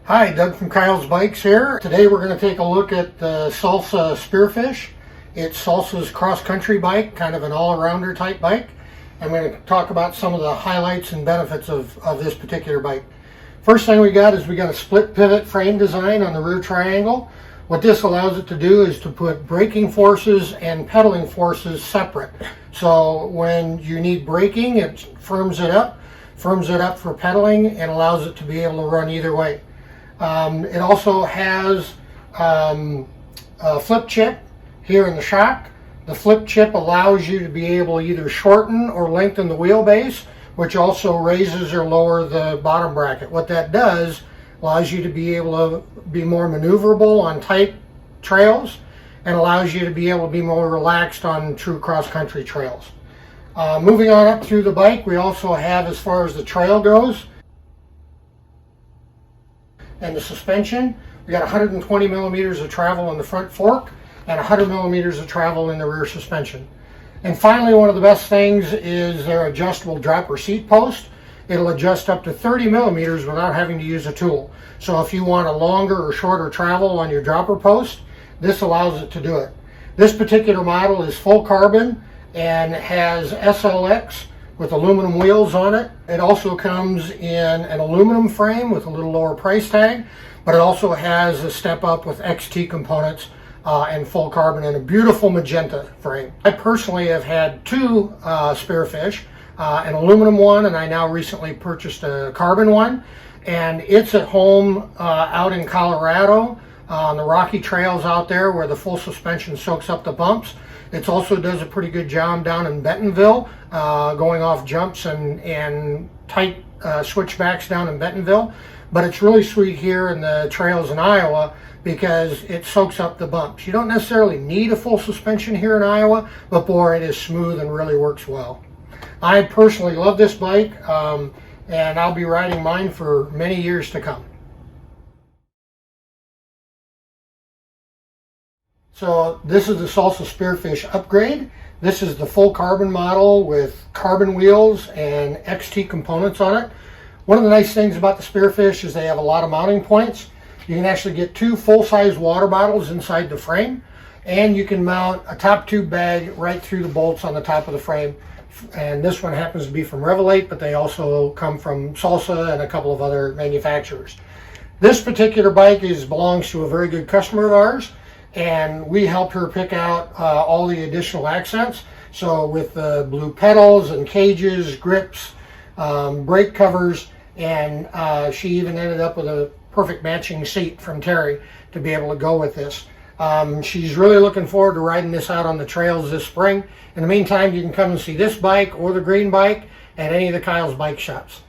Hi, Doug from Kyle's Bikes here. Today we're going to take a look at the Salsa Spearfish. It's Salsa's cross-country bike, kind of an all-arounder type bike. I'm going to talk about some of the highlights and benefits of this particular bike. First thing we got a split pivot frame design on the rear triangle. What this allows it to do is to put braking forces and pedaling forces separate. So when you need braking, it firms it up for pedaling and allows it to be able to run either way. It also has a flip chip here in the shock. The flip chip allows you to be able to either shorten or lengthen the wheelbase, which also raises or lowers the bottom bracket. What that does allows you to be able to be more maneuverable on tight trails and allows you to be able to be more relaxed on true cross-country trails. Moving on up through the bike, we also have, as far as the trail goes, and the suspension, we got 120 millimeters of travel in the front fork and 100 millimeters of travel in the rear suspension. And finally, one of the best things is their adjustable dropper seat post. It'll adjust up to 30 millimeters without having to use a tool. So if you want a longer or shorter travel on your dropper post, this allows it to do it. This particular model is full carbon and has SLX with aluminum wheels on it. It also comes in an aluminum frame with a little lower price tag, but it also has a step up with XT components and full carbon and a beautiful magenta frame. I personally have had two Spearfish, an aluminum one, and I now recently purchased a carbon one, and it's at home out in Colorado on the rocky trails out there where the full suspension soaks up the bumps. It also does a pretty good job down in Bentonville, going off jumps and tight switchbacks down in Bentonville. But it's really sweet here in the trails in Iowa because it soaks up the bumps. You don't necessarily need a full suspension here in Iowa, but boy, it is smooth and really works well. I personally love this bike, and I'll be riding mine for many years to come. So this is the Salsa Spearfish upgrade. This is the full carbon model with carbon wheels and XT components on it. One of the nice things about the Spearfish is they have a lot of mounting points. You can actually get two full-size water bottles inside the frame, and you can mount a top tube bag right through the bolts on the top of the frame. And this one happens to be from Revelate, but they also come from Salsa and a couple of other manufacturers. This particular bike belongs to a very good customer of ours, and we helped her pick out all the additional accents. So with the blue pedals and cages, grips, brake covers, and she even ended up with a perfect matching seat from Terry to be able to go with this. She's really looking forward to riding this out on the trails this spring. In the meantime, you can come and see this bike or the green bike at any of the Kyle's bike shops.